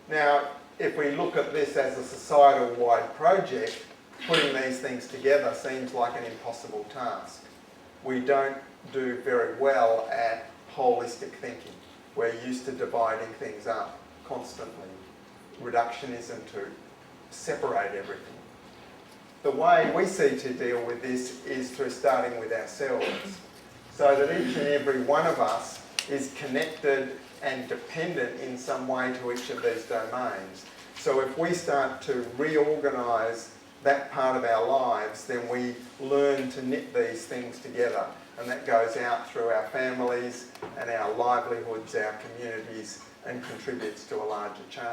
Now, if we look at this as a societal-wide project, putting these things together seems like an impossible task. We don't do very well at holistic thinking. We're used to dividing things up constantly. Reductionism to separate everything. The way we see to deal with this is through starting with ourselves, so that each and every one of us is connected and dependent in some way to each of these domains. So if we start to reorganise that part of our lives, then we learn to knit these things together, and that goes out through our families and our livelihoods, our communities, and contributes to a larger change.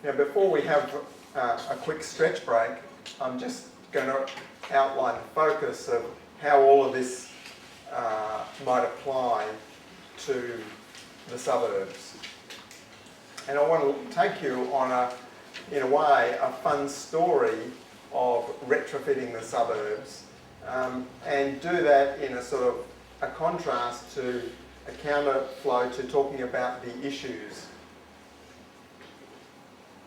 Now, before we have a quick stretch break, I'm just going to outline the focus of how all of this might apply to the suburbs. And I want to take you on in a way, a fun story of retrofitting the suburbs, and do that in a sort of a contrast to a counterflow to talking about the issues.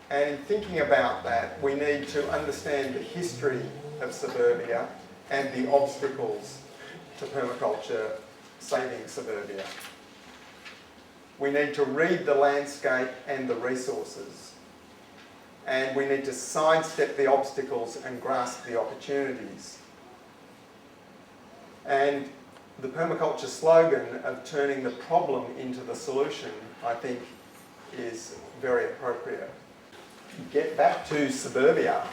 And in thinking about that, we need to understand the history of suburbia and the obstacles to permaculture saving suburbia. We need to read the landscape and the resources. And we need to sidestep the obstacles and grasp the opportunities. And the permaculture slogan of turning the problem into the solution, I think, is very appropriate. Get back to suburbia.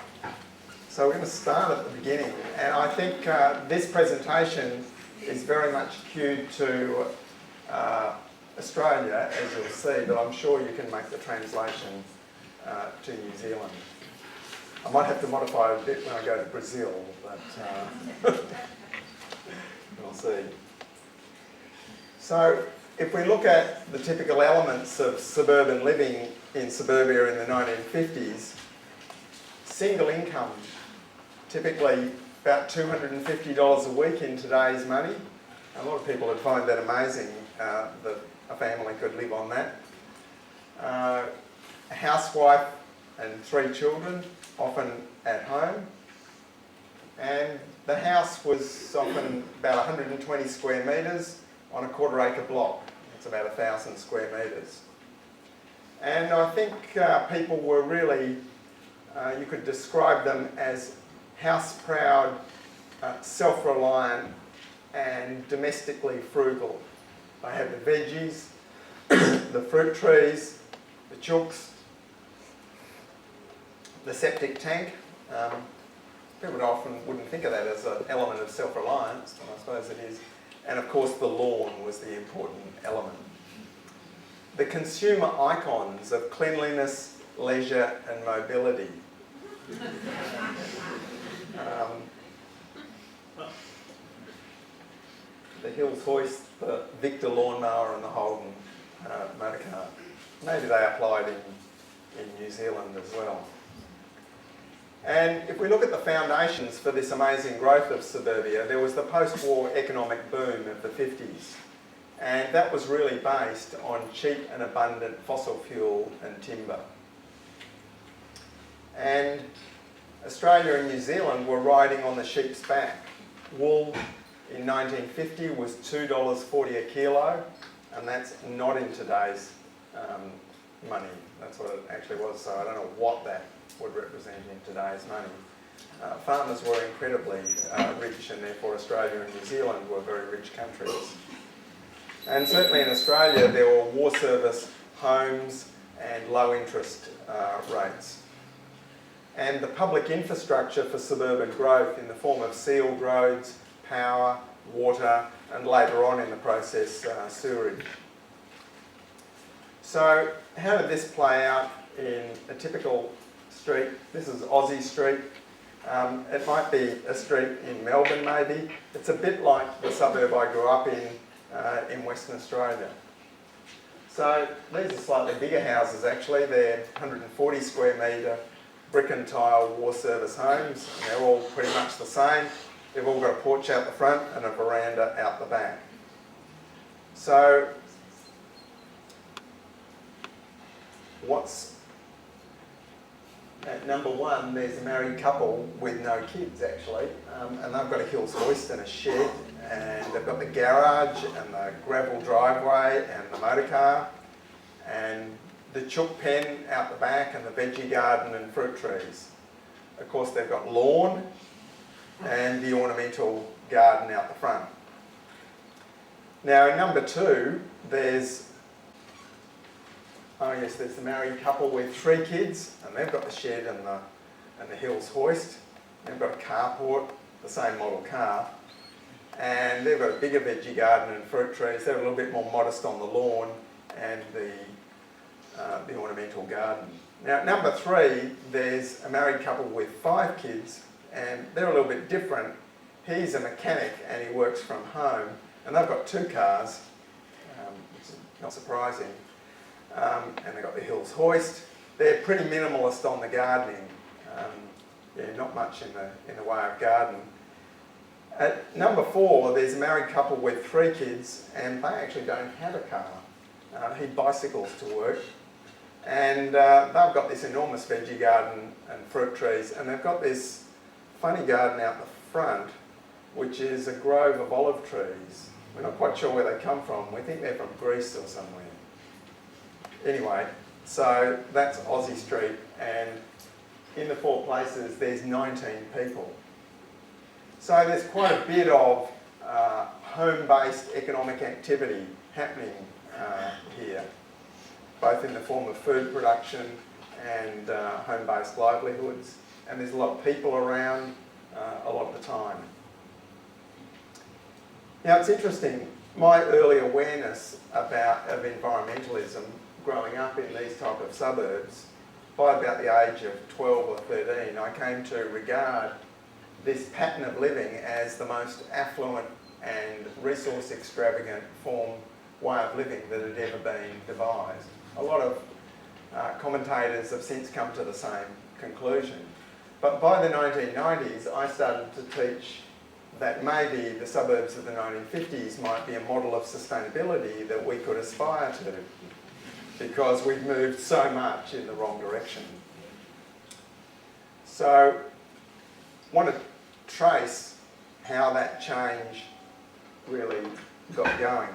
So we're going to start at the beginning. And I think this presentation is very much cued to Australia, as you'll see, but I'm sure you can make the translation to New Zealand. I might have to modify it a bit when I go to Brazil, but we'll see. So if we look at the typical elements of suburban living in suburbia in the 1950s, single income, typically about $250 a week in today's money. A lot of people would find that amazing, that a family could live on that. A housewife and 3 children, often at home. And the house was often about 120 square metres on a quarter-acre block. It's about 1,000 square metres. And I think people were really, you could describe them as house-proud, self-reliant and domestically frugal. They had the veggies, the fruit trees, the chooks, the septic tank. People often wouldn't think of that as an element of self-reliance, but I suppose it is. And of course the lawn was the important element. The consumer icons of cleanliness, leisure and mobility. The Hills hoist, the Victor lawnmower and the Holden motorcar. Maybe they applied in New Zealand as well. And if we look at the foundations for this amazing growth of suburbia, there was the post-war economic boom of the 50s. And that was really based on cheap and abundant fossil fuel and timber. And Australia and New Zealand were riding on the sheep's back. Wool in 1950 was $2.40 a kilo, and that's not in today's money. That's what it actually was, so I don't know what that would represent in today's money. Farmers were incredibly rich, and therefore Australia and New Zealand were very rich countries. And certainly in Australia there were war service homes and low interest rates. And the public infrastructure for suburban growth in the form of sealed roads, power, water, and later on in the process, sewerage. So how did this play out in a typical street? This is Aussie Street. It might be a street in Melbourne maybe. It's a bit like the suburb I grew up in Western Australia. So these are slightly bigger houses actually. They're 140 square metre brick and tile war service homes. And they're all pretty much the same. They've all got a porch out the front and a veranda out the back. So what's at number one, there's a married couple with no kids actually, and they've got a Hills hoist and a shed, and they've got the garage and the gravel driveway and the motor car, and the chook pen out the back and the veggie garden and fruit trees. Of course they've got lawn and the ornamental garden out the front. Now in number two, there's the married couple with 3 kids, and they've got the shed and the Hills hoist. They've got a carport, the same model car, and they've got a bigger veggie garden and fruit trees. They're a little bit more modest on the lawn and the ornamental garden. Now at number 3, there's a married couple with 5 kids, and they're a little bit different. He's a mechanic and he works from home, and they've got 2 cars, which is not surprising. And they've got the Hills hoist. They're pretty minimalist on the gardening. Not much in the way of garden. At number 4, there's a married couple with 3 kids, and they actually don't have a car. He bicycles to work, and they've got this enormous veggie garden and fruit trees, and they've got this funny garden out the front, which is a grove of olive trees. We're not quite sure where they come from. We think they're from Greece or somewhere. Anyway, so that's Aussie Street, and in the 4 places there's 19 people. So there's quite a bit of home-based economic activity happening here, both in the form of food production and home-based livelihoods, and there's a lot of people around a lot of the time. Now it's interesting, my early awareness of environmentalism growing up in these type of suburbs, by about the age of 12 or 13, I came to regard this pattern of living as the most affluent and resource extravagant way of living that had ever been devised. A lot of commentators have since come to the same conclusion. But by the 1990s, I started to teach that maybe the suburbs of the 1950s might be a model of sustainability that we could aspire to, because we've moved so much in the wrong direction. So I want to trace how that change really got going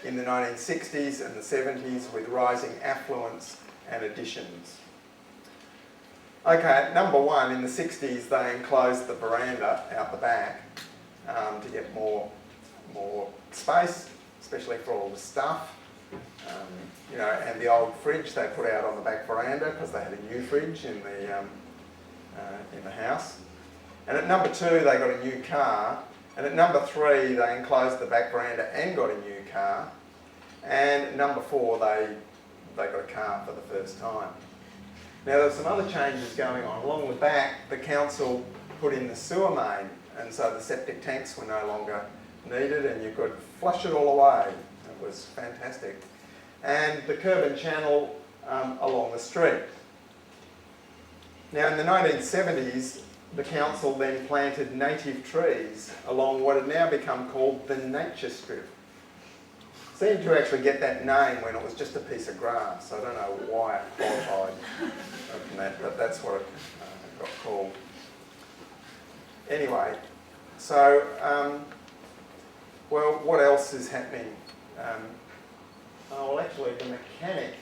in the 1960s and the 70s with rising affluence and additions. Okay, at number 1, in the 60s they enclosed the veranda out the back to get more space, especially for all the stuff. And the old fridge they put out on the back veranda because they had a new fridge in the house. And at number 2 they got a new car, and at number 3 they enclosed the back veranda and got a new car, and at number 4 they got a car for the first time. Now there were some other changes going on. Along the back, the council put in the sewer main, and so the septic tanks were no longer needed and you could flush it all away. It was fantastic. And the curb and channel along the street. Now in the 1970s, the council then planted native trees along what had now become called the nature strip. Seemed to actually get that name when it was just a piece of grass. I don't know why it qualified from that, but that's what it got called. Anyway, so, well, what else is happening? Well, actually, the mechanic